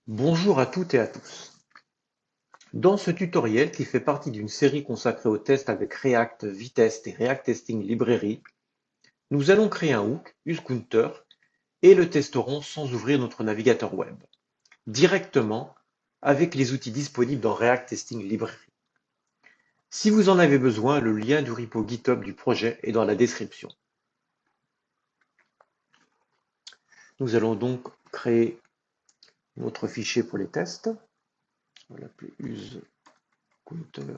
Bonjour à toutes et à tous. Dans ce tutoriel qui fait partie d'une série consacrée aux tests avec React, Vitest et React Testing Librairie, nous allons créer un hook, useCounter, et le testerons sans ouvrir notre navigateur web, directement avec les outils disponibles dans React Testing Librairie. Si vous en avez besoin, le lien du repo GitHub du projet est dans la description. Nous allons donc créer notre fichier pour les tests. On va l'appeler useCounter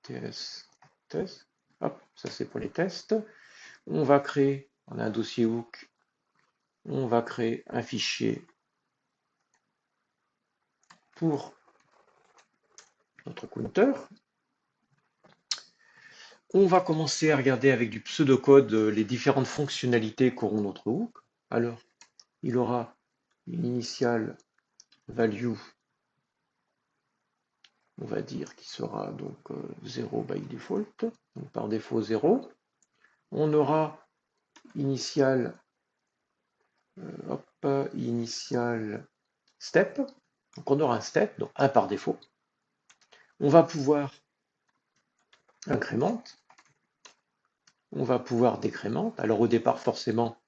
TS test. Hop, ça c'est pour les tests. On va créer, on a un dossier hook, on va créer un fichier pour notre counter. On va commencer à regarder avec du pseudocode les différentes fonctionnalités qu'auront notre hook. Alors, il aura une initial value, on va dire, qui sera donc 0 by default, donc par défaut 0. On aura initial, initial step, donc on aura un step, donc 1 par défaut. On va pouvoir incrémente, on va pouvoir décrémente. Alors au départ, forcément,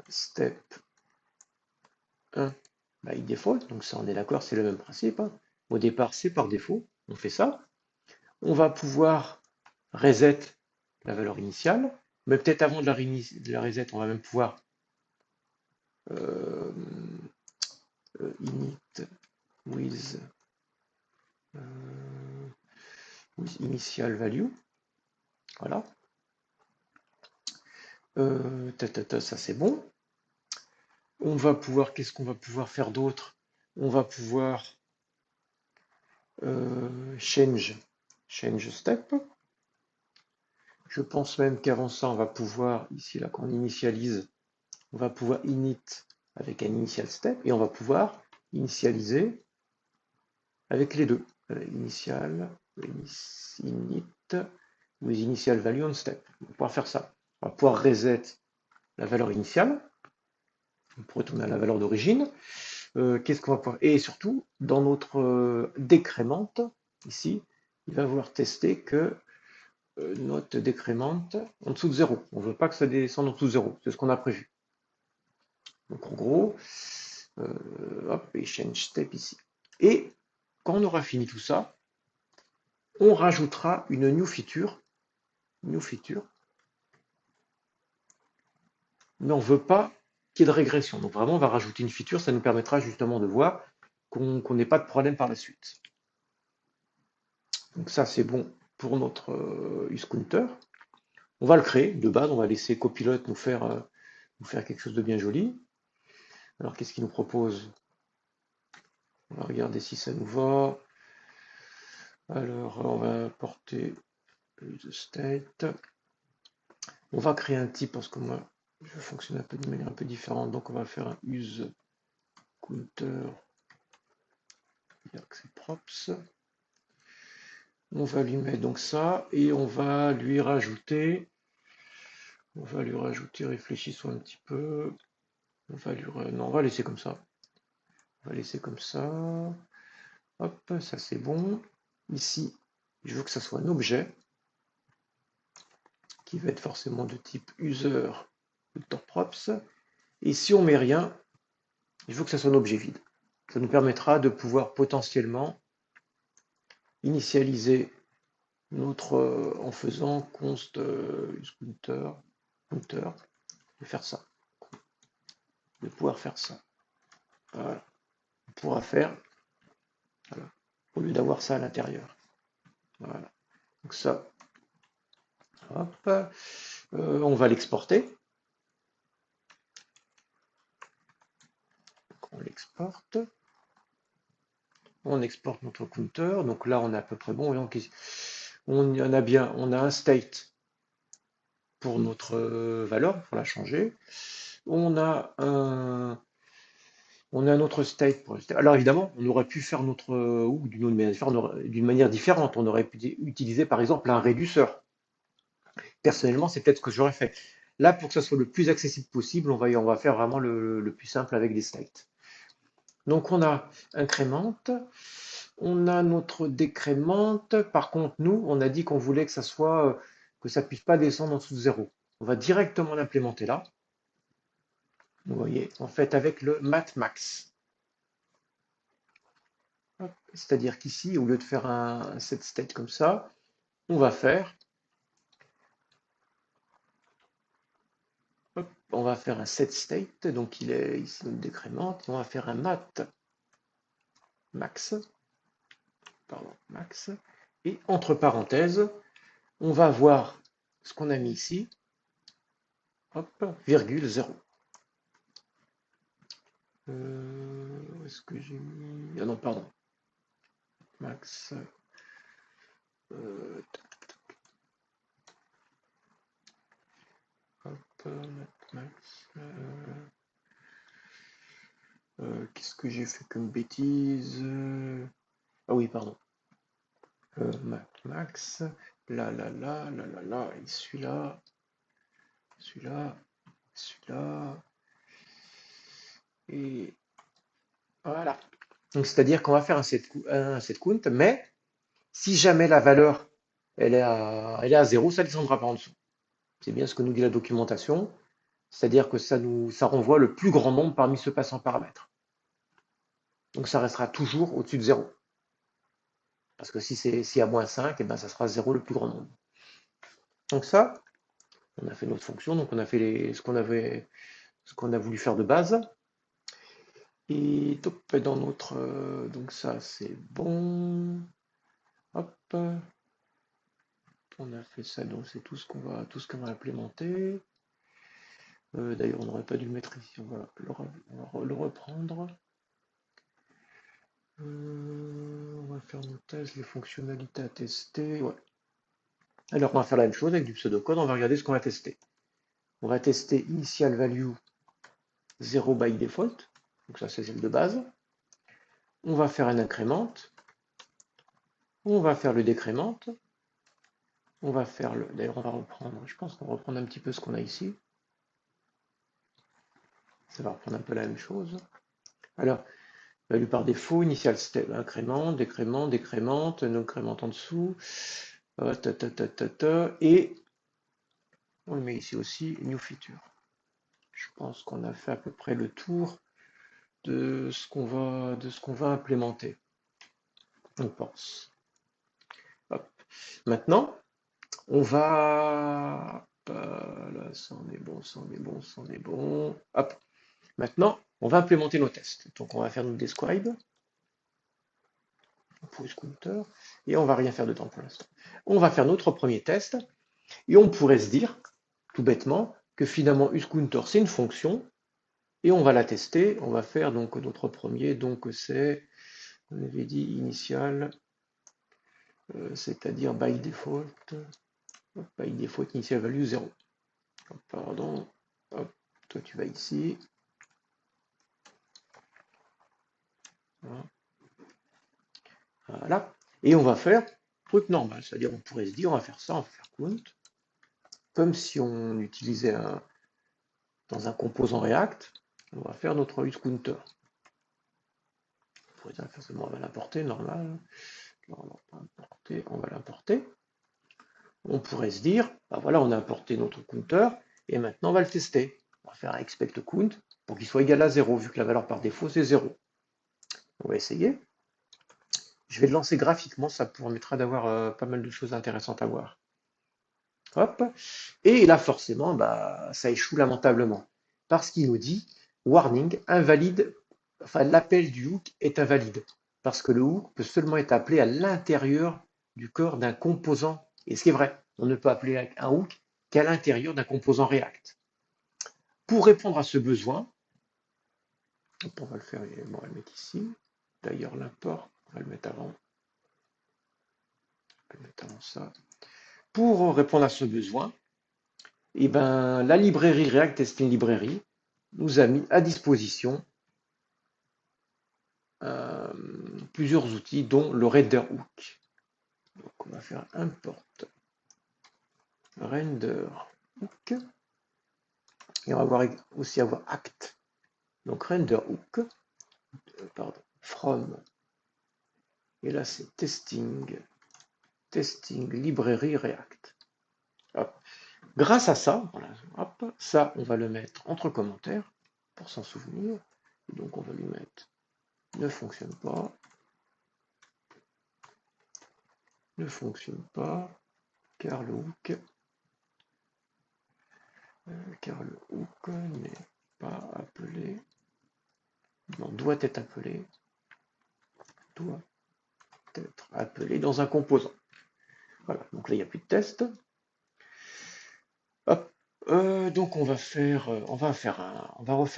step 1 by default, donc ça on est d'accord, c'est le même principe, hein. Au départ, c'est par défaut, on fait ça. On va pouvoir reset la valeur initiale, mais peut-être avant de la reset, on va même pouvoir euh, init with initial value. Voilà. Ça c'est bon. On va pouvoir, qu'est-ce qu'on va pouvoir faire d'autre? On va pouvoir change step. Je pense même qu'avant ça, on va pouvoir, ici là, quand on initialise, on va pouvoir init avec un initial step et on va pouvoir initialiser avec les deux. Initial, init, with initial value on step. On va pouvoir faire ça. On va pouvoir reset la valeur initiale pour retourner à la valeur d'origine. Qu'est-ce qu'on va pouvoir... Et surtout, dans notre décrémente, ici, il va vouloir tester que notre décrémente en dessous de 0. On ne veut pas que ça descende en dessous de 0. C'est ce qu'on a prévu. Donc en gros, hop, et change step ici. Et quand on aura fini tout ça, on rajoutera une new feature. Mais on ne veut pas qu'il y ait de régression. Donc vraiment, on va rajouter une feature. Ça nous permettra justement de voir qu'on n'ait pas de problème par la suite. Donc ça, c'est bon pour notre useCounter. On va le créer de base, on va laisser Copilot nous faire quelque chose de bien joli. Alors qu'est-ce qu'il nous propose? On va regarder si ça nous va. Alors on va importer useState. On va créer un type parce que moi je fonctionne un peu d'une manière un peu différente. Donc on va faire un useCounter props. On va lui mettre donc ça et on va lui rajouter. Réfléchissons un petit peu. Non, on va laisser comme ça. On va laisser comme ça. Hop, ça c'est bon. Ici, je veux que ça soit un objet qui va être forcément de type user props. Et si on met rien, je veux que ça soit un objet vide. Ça nous permettra de pouvoir potentiellement initialiser notre en faisant const counter, de faire ça, de pouvoir faire ça. Voilà. On pourra faire, voilà, au lieu d'avoir ça à l'intérieur. Voilà. Donc ça, hop, on va l'exporter. On l'exporte. On exporte notre counter. Donc là, on est à peu près bon. Donc, on en a bien, on a un state pour notre valeur, pour la changer. On a un autre state pour le state. Alors évidemment, on aurait pu faire notre ou d'une manière différente. On aurait pu utiliser par exemple un réduceur. Personnellement, c'est peut-être ce que j'aurais fait. Là, pour que ça soit le plus accessible possible, on va faire vraiment le plus simple avec des states. Donc on a incrémente, on a notre décrémente. Par contre, nous, on a dit qu'on voulait que ça soit que ça puisse pas descendre en dessous de 0. On va directement l'implémenter là. Vous voyez, en fait, avec le mathmax. C'est-à-dire qu'ici, au lieu de faire un set state comme ça, on va faire on va faire un set state, donc il est ici une décrémente, et on va faire un max, et entre parenthèses, on va voir ce qu'on a mis ici, hop, virgule 0. Est-ce que j'ai mis... Ah non, pardon. Max. Hop, max. Qu'est-ce que j'ai fait comme bêtise? Ah oui, pardon. Max. Là, et celui-là. Celui-là. Et voilà. Donc, c'est-à-dire qu'on va faire un set count, mais si jamais la valeur elle est à 0, ça ne descendra pas en dessous. C'est bien ce que nous dit la documentation, c'est-à-dire que ça renvoie le plus grand nombre parmi ceux passant paramètres. Donc ça restera toujours au-dessus de 0. Parce que s'il y a moins 5, et ben ça sera 0 le plus grand nombre. Donc ça, on a fait notre fonction, donc on a fait ce qu'on a voulu faire de base. Et top, dans notre... donc ça c'est bon. Hop. On a fait ça, donc c'est tout ce qu'on va implémenter. D'ailleurs, on n'aurait pas dû le mettre ici, on va le reprendre. On va faire nos tests, les fonctionnalités à tester. Ouais. Alors, on va faire la même chose avec du pseudocode, on va regarder ce qu'on va tester. On va tester initial value 0 by default, donc ça c'est celle de base. On va faire un incrément. On va faire le décrément. On va faire le... D'ailleurs, on va reprendre, je pense qu'on va reprendre un petit peu ce qu'on a ici. Ça va reprendre un peu la même chose. Alors, value par défaut, initial step, incrément, décrément, décrémente, incrément en dessous, et on le met ici aussi, new feature. Je pense qu'on a fait à peu près le tour de ce qu'on va implémenter. On pense. Hop. Maintenant, on va... Là, ça en est bon, ça en est bon, ça en est bon. Hop. Maintenant, on va implémenter nos tests. Donc, on va faire notre describe. Pour counter, et on va rien faire dedans pour l'instant. On va faire notre premier test, et on pourrait se dire, tout bêtement, que finalement useCounter c'est une fonction, et on va la tester. On va faire donc notre premier, donc c'est, on avait dit initial, c'est-à-dire by default initial value 0. Pardon, hop, toi tu vas ici. Voilà. Et on va faire truc normal, c'est-à-dire on pourrait se dire, on va faire ça, on va faire count, comme si on utilisait dans un composant React, on va faire notre useCounter. On va l'importer, normal. On va l'importer. On pourrait se dire, bah voilà, on a importé notre counter, et maintenant on va le tester. On va faire un expect count pour qu'il soit égal à 0, vu que la valeur par défaut c'est 0. On va essayer. Je vais le lancer graphiquement, ça permettra d'avoir pas mal de choses intéressantes à voir. Hop. Et là, forcément, bah, ça échoue lamentablement. Parce qu'il nous dit, warning, invalide, enfin l'appel du hook est invalide. Parce que le hook peut seulement être appelé à l'intérieur du corps d'un composant. Et ce qui est vrai, on ne peut appeler un hook qu'à l'intérieur d'un composant React. Pour répondre à ce besoin, on va le faire, on va le mettre ici. D'ailleurs, l'import, on va le mettre avant. On va le mettre avant ça. Pour répondre à ce besoin, eh ben, la librairie React Testing Library nous a mis à disposition plusieurs outils, dont le RenderHook. Donc on va faire import RenderHook. Et on va aussi avoir act. Donc render hook, pardon, from, et là c'est testing librairie React. Hop. Grâce à ça, voilà, hop, ça on va le mettre entre commentaires pour s'en souvenir. Et donc on va lui mettre ne fonctionne pas, car le hook n'est pas appelé, non, doit être appelé dans un composant. Voilà, donc là il n'y a plus de test. Hop. Donc on va refaire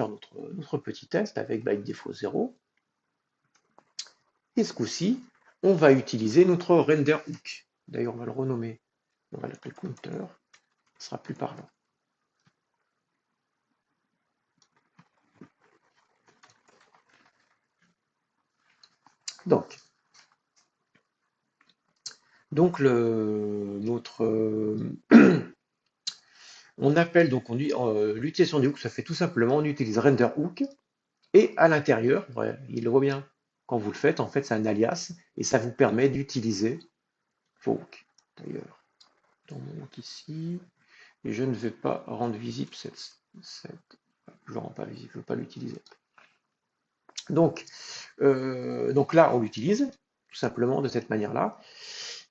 notre petit test avec by défaut 0. Et ce coup-ci, on va utiliser notre render hook. D'ailleurs, on va le renommer. On va l'appeler counter. Ce sera plus parlant. Donc on appelle donc l'utilisation du hook, ça fait tout simplement, on utilise render hook et à l'intérieur, il le voit bien quand vous le faites, en fait c'est un alias et ça vous permet d'utiliser vos hooks. D'ailleurs, dans mon hook ici, et je ne vais pas rendre visible je ne rends pas visible, je ne veux pas l'utiliser. Donc là, on l'utilise tout simplement de cette manière-là.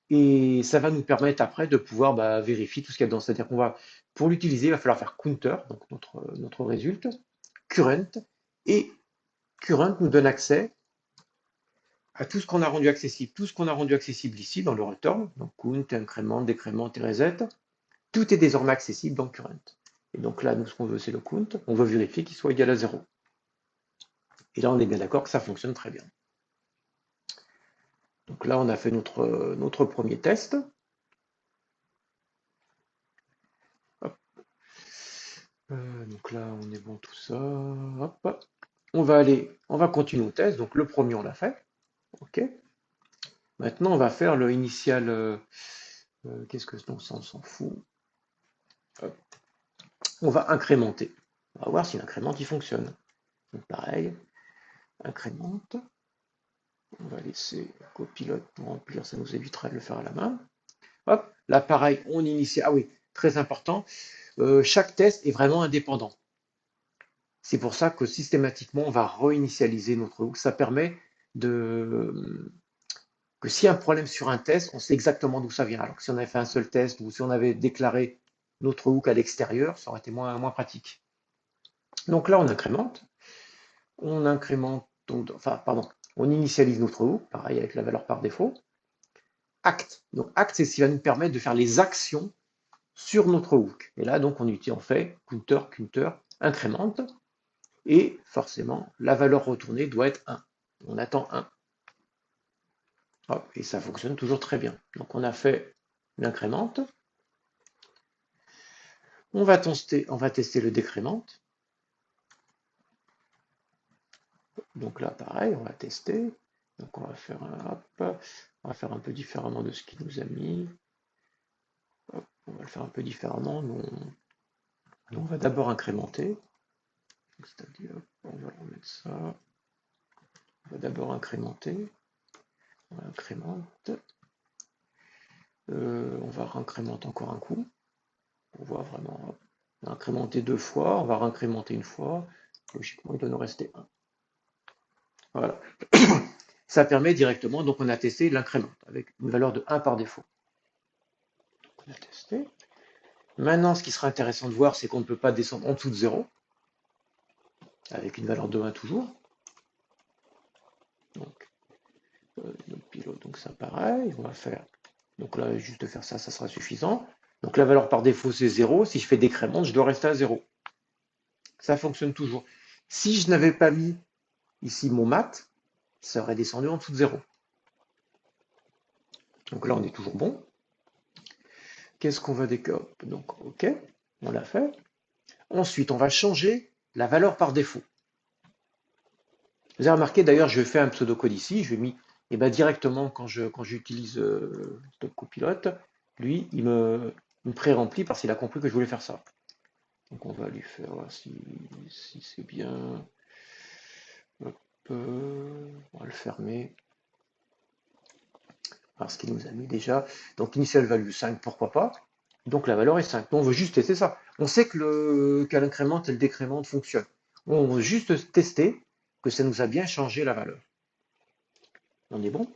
Et ça va nous permettre après de pouvoir vérifier tout ce qu'il y a dedans. C'est-à-dire qu'on va, pour l'utiliser, il va falloir faire counter, donc notre résultat, current, et current nous donne accès à tout ce qu'on a rendu accessible. Tout ce qu'on a rendu accessible ici dans le return, donc count, incrément, décrément et reset, tout est désormais accessible dans current. Et donc là, nous, ce qu'on veut, c'est le count. On veut vérifier qu'il soit égal à 0. Et là, on est bien d'accord que ça fonctionne très bien. Donc là, on a fait notre premier test. Donc là, on est bon tout ça. Hop. On va continuer au test. Donc le premier, on l'a fait. OK. Maintenant, on va faire le initial. Qu'est-ce que c'est? Ça, on s'en fout. Hop. On va incrémenter. On va voir si l'incrémente il fonctionne. Donc pareil, incrémente. On va laisser copilote pour remplir, ça nous évitera de le faire à la main. Hop, là pareil, on initie. Ah oui, très important. Chaque test est vraiment indépendant. C'est pour ça que systématiquement, on va réinitialiser notre hook. Ça permet que s'il y a un problème sur un test, on sait exactement d'où ça vient. Alors que si on avait fait un seul test ou si on avait déclaré notre hook à l'extérieur, ça aurait été moins pratique. Donc là, on incrémente. On initialise notre hook, pareil avec la valeur par défaut. Act. Donc act, c'est ce qui va nous permettre de faire les actions sur notre hook. Et là, donc, on fait counter, incrémente. Et forcément, la valeur retournée doit être 1. On attend 1. Hop, et ça fonctionne toujours très bien. Donc on a fait l'incrémente. On va tester le décrémente. Donc là, pareil, on va tester. Donc on va faire un peu différemment de ce qu'il nous a mis. Hop, on va le faire un peu différemment. On va d'abord incrémenter. C'est-à-dire, on va remettre ça. On va d'abord incrémenter. On incrémente. On va réincrémenter encore un coup. On voit vraiment. On va incrémenter 2 fois. On va réincrémenter une fois. Logiquement, il doit nous rester 1. Voilà. Ça permet directement, donc on a testé l'incrément avec une valeur de 1 par défaut. Donc on a testé. Maintenant, ce qui sera intéressant de voir, c'est qu'on ne peut pas descendre en dessous de 0, avec une valeur de 1 toujours. Donc, notre pilote, donc ça pareil, on va faire. Donc là, juste de faire ça, ça sera suffisant. Donc la valeur par défaut, c'est 0. Si je fais décrément, je dois rester à 0. Ça fonctionne toujours. Si je n'avais pas mis ici mon mat, ça aurait descendu en dessous de 0. Donc là, on est toujours bon. Qu'est-ce qu'on va décorer? Donc, OK, on l'a fait. Ensuite, on va changer la valeur par défaut. Vous avez remarqué, d'ailleurs, je fais un pseudocode ici, je vais mis directement quand j'utilise Stop Copilote, lui, il me pré-remplit parce qu'il a compris que je voulais faire ça. Donc on va lui faire voir si c'est bien. Hop, on va le fermer. Parce qu'il nous a mis déjà. Donc initial value 5, pourquoi pas. Donc la valeur est 5. Donc on veut juste tester ça. On sait qu'à l'incrément et le décrément fonctionnent. On veut juste tester que ça nous a bien changé la valeur. On est bon.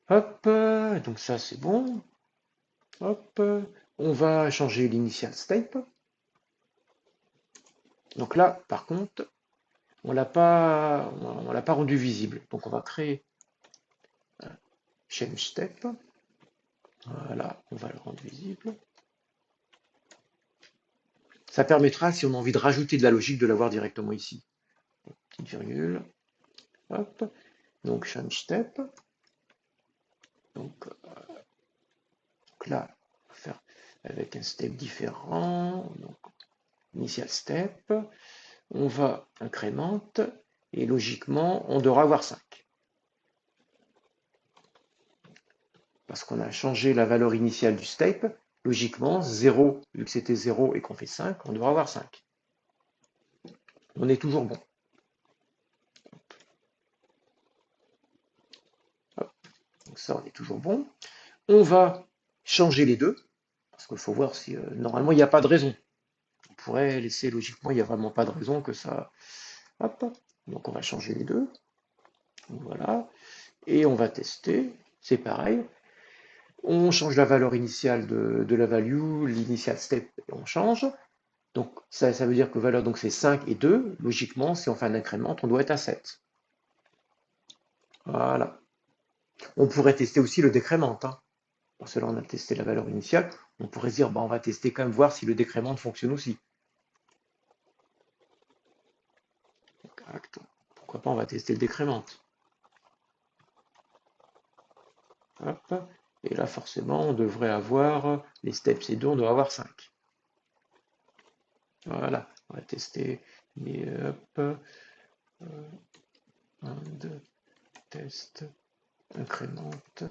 Hop, donc ça c'est bon. Hop, on va changer l'initial state. Donc là, par contre, on l'a pas rendu visible. Donc on va créer un change step. Voilà, on va le rendre visible. Ça permettra, si on a envie de rajouter de la logique, de l'avoir directement ici. Petite virgule. Hop. Donc change step. Donc là, on va faire avec un step différent. Donc initial step. On va incrémente. Et logiquement, on devra avoir 5. Parce qu'on a changé la valeur initiale du step. Logiquement, 0, vu que c'était 0 et qu'on fait 5, on devra avoir 5. On est toujours bon. Hop. Donc ça, on est toujours bon. On va changer les deux, parce qu'il faut voir si normalement il n'y a pas de raison. On pourrait laisser logiquement, il n'y a vraiment pas de raison que ça. Hop. Donc on va changer les deux. Voilà. Et on va tester. C'est pareil. On change la valeur initiale de la value, l'initial step, on change. Donc ça veut dire que valeur, donc c'est 5 et 2. Logiquement, si on fait un incrément, on doit être à 7. Voilà. On pourrait tester aussi le décrément. Hein. Pour cela, on a testé la valeur initiale. On pourrait se dire, bah, on va tester quand même, voir si le décrément fonctionne aussi. Donc, acte. Pourquoi pas, on va tester le décrément. Hop. Et là, forcément, on devrait avoir les steps et 2, on doit avoir 5. Voilà, on va tester. Et hop. 1, 2, test, incrémente,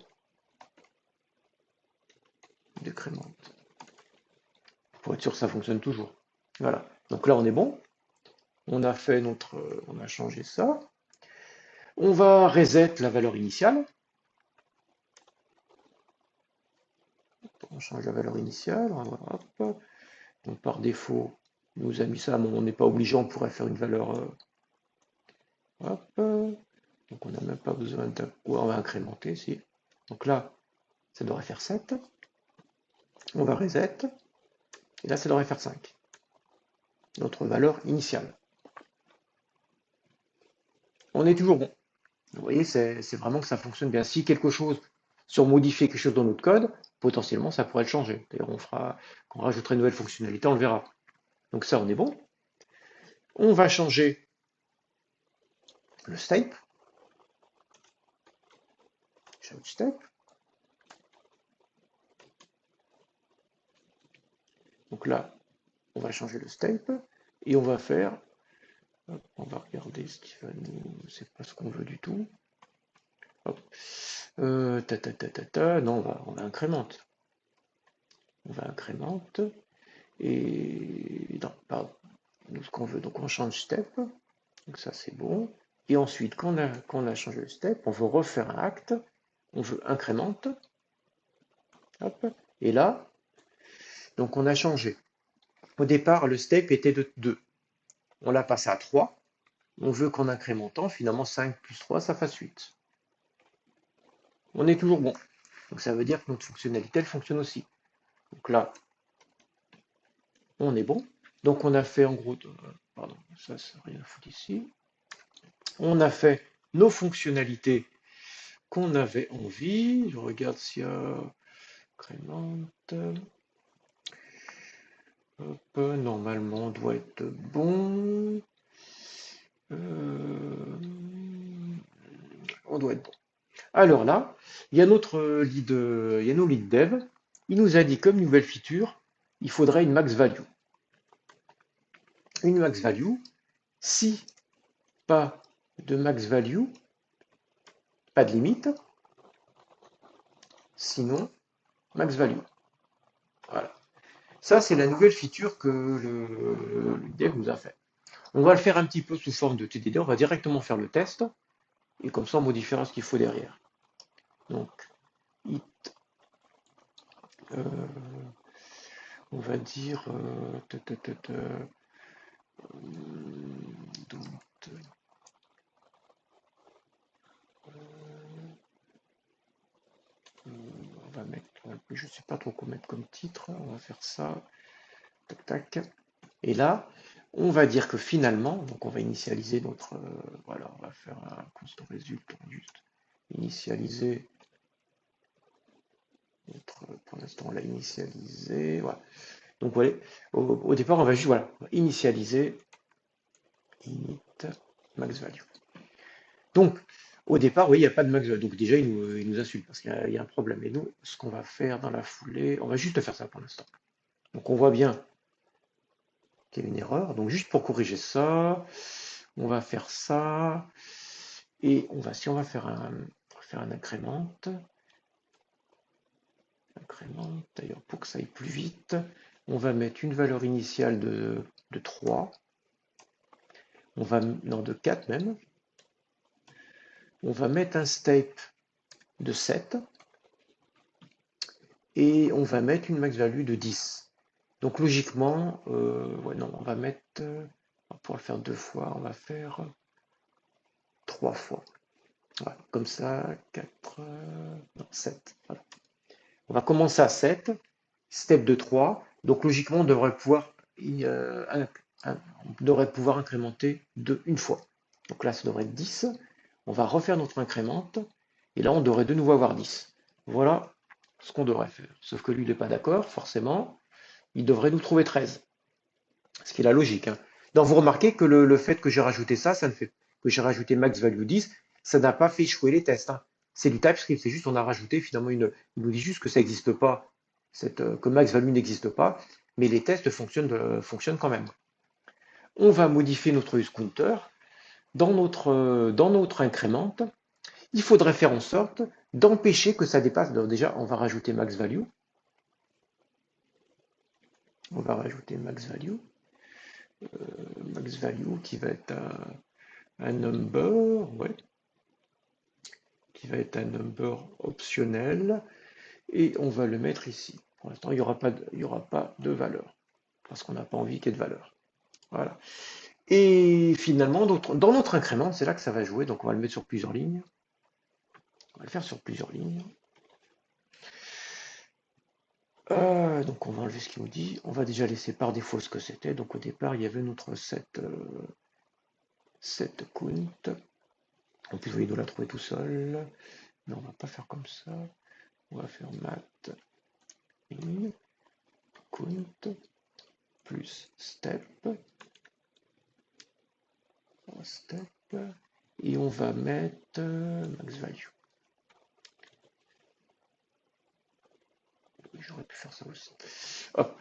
décrémente. Pour être sûr que ça fonctionne toujours. Voilà. Donc là, on est bon. On a fait notre, on a changé ça. On va reset la valeur initiale. On change la valeur initiale. Hop. Donc par défaut, il nous a mis ça, mais on n'est pas obligé, on pourrait faire une valeur. Hop. Donc on n'a même pas besoin de. On va incrémenter ici. Donc là, ça devrait faire 7. On va reset. Et là, ça devrait faire 5. Notre valeur initiale. On est toujours bon. Vous voyez, c'est vraiment que ça fonctionne bien. Si quelque chose, si on modifie quelque chose dans notre code, potentiellement ça pourrait le changer. D'ailleurs, quand on rajoutera une nouvelle fonctionnalité, on le verra. Donc ça, on est bon. On va changer le step. Change step. Donc là, on va changer le step et on va faire. On va regarder ce qui va nous. C'est pas ce qu'on veut du tout. Hop. Non, on va incrémente. On va incrémente. Et non, pas nous ce qu'on veut. Donc on change step. Donc ça c'est bon. Et ensuite, quand on a changé le step, on veut refaire un acte. On veut incrémente. Hop. Et là, donc on a changé. Au départ, le step était de 2. On l'a passé à 3. On veut qu'en incrémentant, finalement 5 plus 3, ça fasse 8. On est toujours bon. Donc ça veut dire que notre fonctionnalité, elle fonctionne aussi. Donc là, on est bon. Donc on a fait en gros, pardon, ça c'est rien à foutre ici. On a fait nos fonctionnalités qu'on avait envie. Je regarde s'il y a incrémente. Hop, normalement, on doit être bon. On doit être bon. Alors là, il y a notre lead, il y a nos lead dev. Il nous a dit comme nouvelle feature, il faudrait une max value. Une max value, si pas de max value, pas de limite, sinon max value. Voilà. Ça, c'est la nouvelle feature que le dev nous a fait. On va le faire un petit peu sous forme de TDD. On va directement faire le test. Et comme ça, on modifiera ce qu'il faut derrière. Donc, it, on va dire on va mettre, je sais pas trop quoi mettre comme titre. On va faire ça. Tac, tac. Et là, on va dire que finalement, donc on va initialiser notre, voilà, on va faire un constant résultat, juste initialiser notre, pour l'instant on l'a initialisé, voilà. Donc voilà, au départ on va juste, voilà, initialiser init max value. Donc, au départ, oui, il n'y a pas de max value, donc déjà il nous insulte parce qu'il y a un problème. Et nous, ce qu'on va faire dans la foulée, on va juste faire ça pour l'instant. Donc on voit bien qu'il y a une erreur, donc juste pour corriger ça, on va faire ça, et si on va faire un incrément, d'ailleurs pour que ça aille plus vite, on va mettre une valeur initiale de 3, non, de 4 même, on va mettre un step de 7, et on va mettre une max value de 10. Donc logiquement, ouais, non, on va pouvoir le faire 2 fois, on va faire 3 fois. Voilà, comme ça, 4, non, 7. Voilà. On va commencer à 7, step de 3. Donc logiquement, on devrait pouvoir, incrémenter une fois. Donc là, ça devrait être 10. On va refaire notre incrémente. Et là, on devrait de nouveau avoir 10. Voilà ce qu'on devrait faire. Sauf que lui, il n'est pas d'accord, forcément. Il devrait nous trouver 13. Ce qui est la logique. Hein. Donc vous remarquez que le fait que j'ai rajouté ça, que j'ai rajouté max value 10, ça n'a pas fait échouer les tests. Hein. C'est du TypeScript, c'est juste on a rajouté finalement il nous dit juste que ça n'existe pas, que max value n'existe pas, mais les tests fonctionnent quand même. On va modifier notre use counter dans notre incrément. Il faudrait faire en sorte d'empêcher que ça dépasse. Donc déjà, on va rajouter max value. On va rajouter max value. Max value qui va être un number, ouais, qui va être un number optionnel, et on va le mettre ici. Pour l'instant, il n'y aura pas de valeur, parce qu'on n'a pas envie qu'il y ait de valeur. Voilà. Et finalement, dans notre incrément, c'est là que ça va jouer, donc on va le mettre sur plusieurs lignes. On va le faire sur plusieurs lignes. Donc on va enlever ce qu'il nous dit. On va déjà laisser par défaut ce que c'était. Donc au départ, il y avait notre set count. En plus, vous voyez, nous l'a trouvé tout seul. Mais on va pas faire comme ça. On va faire mat in count plus step et on va mettre max value. J'aurais pu faire ça aussi. Hop.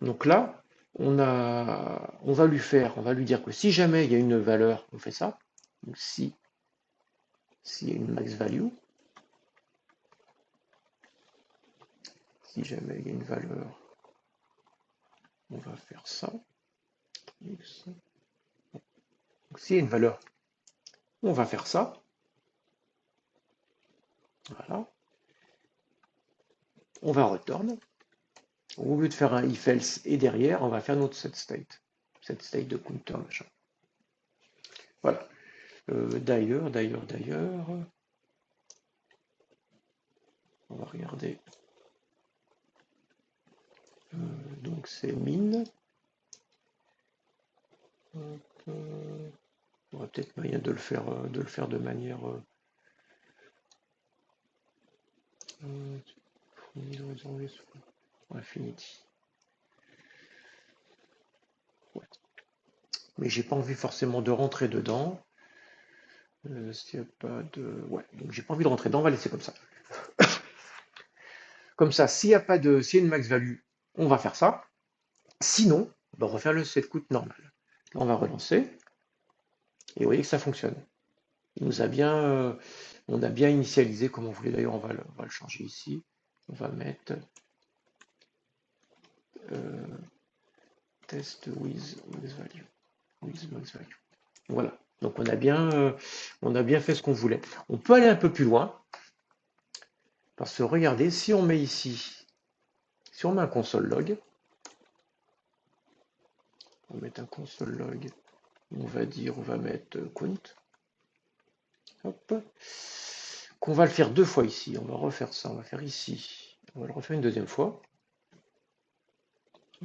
Donc là, on va lui dire que si jamais il y a une valeur, on fait ça. Donc s'il y a une max value, si jamais il y a une valeur, on va faire ça. Donc s'il y a une valeur, on va faire ça. Voilà. On va return. Au lieu de faire un if else et derrière, on va faire notre set state de counter machin. Voilà. D'ailleurs, on va regarder. Donc c'est min. Il y aura peut-être moyen de le faire de manière infinity. Ouais. Mais j'ai pas envie forcément de rentrer dedans. S'il n'y a pas de. Ouais, donc j'ai pas envie de rentrer dedans, on va laisser comme ça. Comme ça, s'il y a une max value, on va faire ça. Sinon, on va refaire le set count normal. Là, on va relancer. Et vous voyez que ça fonctionne. On a bien initialisé comme on voulait. D'ailleurs, on va le changer ici. On va mettre test with max value. With max value. Voilà. Donc on a bien fait ce qu'on voulait. On peut aller un peu plus loin. Parce que regardez, si on met ici, si on met un console log, on va mettre un console log, on va dire, on va mettre count, hop, qu'on va le faire 2 fois ici, on va refaire ça, on va faire ici, on va le refaire une deuxième fois,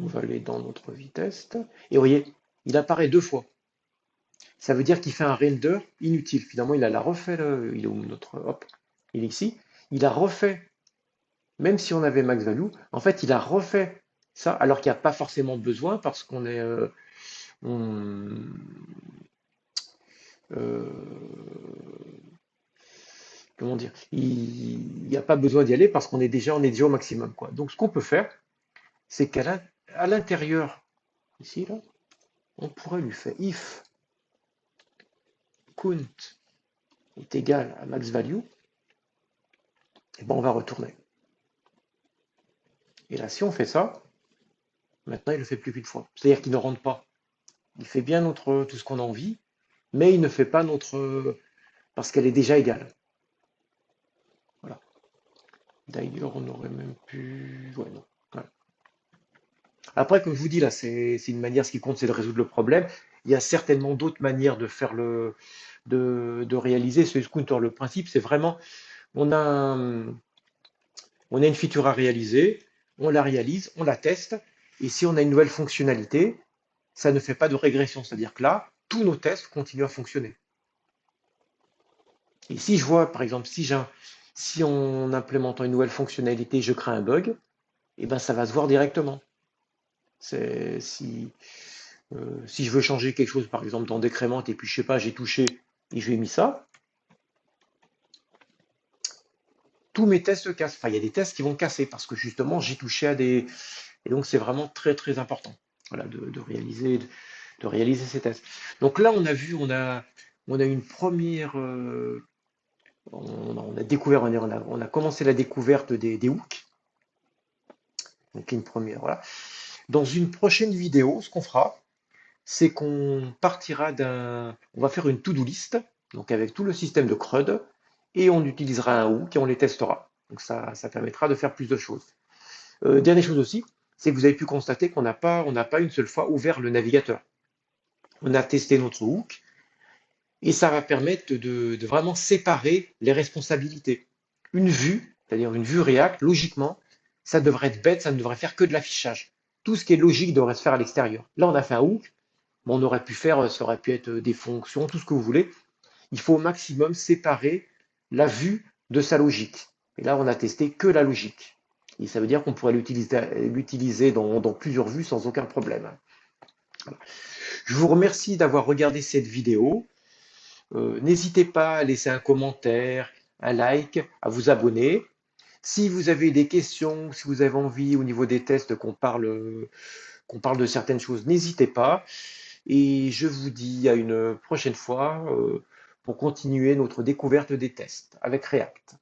on va aller dans notre vitesse, et vous voyez, il apparaît 2 fois. Ça veut dire qu'il fait un render inutile. Finalement, il a refait, il est où notre, hop, il est ici, il a refait, même si on avait max value, en fait, il a refait ça, alors qu'il n'y a pas forcément besoin, parce qu'on est, on, euh, comment dire, il n'y a pas besoin d'y aller parce qu'on est déjà au maximum, quoi. Donc, ce qu'on peut faire, c'est qu'à l'intérieur, ici, là, on pourrait lui faire if count est égal à max value, et ben on va retourner. Et là, si on fait ça, maintenant il le fait plus qu'une fois. C'est-à-dire qu'il ne rentre pas. Il fait bien tout ce qu'on a envie, mais il ne fait pas parce qu'elle est déjà égale. Voilà. D'ailleurs, on aurait même pu. Ouais, non. Voilà. Après, comme je vous dis, là, c'est une manière, ce qui compte, c'est de résoudre le problème. Il y a certainement d'autres manières de faire de réaliser ce counter. Le principe, c'est vraiment, on a, on a une feature à réaliser, on la réalise, on la teste, et si on a une nouvelle fonctionnalité, ça ne fait pas de régression. C'est-à-dire que là, tous nos tests continuent à fonctionner. Et si je vois, par exemple, si en implémentant une nouvelle fonctionnalité, je crée un bug, et ben ça va se voir directement. Si je veux changer quelque chose, par exemple dans décrément, et puis je sais pas, j'ai touché et je lui ai mis ça, tous mes tests cassent. Enfin, il y a des tests qui vont casser parce que justement j'ai touché à des. Et donc c'est vraiment très très important, voilà, de réaliser ces tests. Donc là, on a vu, on a une première. On a découvert, on a commencé la découverte des hooks. Donc une première, voilà. Dans une prochaine vidéo, ce qu'on fera, c'est qu'on partira on va faire une to-do list, donc avec tout le système de CRUD, et on utilisera un hook et on les testera. Donc ça permettra de faire plus de choses. Dernière chose aussi, c'est que vous avez pu constater qu'on n'a pas une seule fois ouvert le navigateur. On a testé notre hook et ça va permettre de vraiment séparer les responsabilités. Une vue, c'est-à-dire une vue React, logiquement, ça devrait être bête, ça ne devrait faire que de l'affichage. Tout ce qui est logique devrait se faire à l'extérieur. Là, on a fait un hook, on aurait pu faire, ça aurait pu être des fonctions, tout ce que vous voulez. Il faut au maximum séparer la vue de sa logique. Et là, on a testé que la logique. Et ça veut dire qu'on pourrait l'utiliser dans plusieurs vues sans aucun problème. Voilà. Je vous remercie d'avoir regardé cette vidéo. N'hésitez pas à laisser un commentaire, un like, à vous abonner. Si vous avez des questions, si vous avez envie au niveau des tests qu'on parle de certaines choses, n'hésitez pas. Et je vous dis à une prochaine fois pour continuer notre découverte des tests avec React.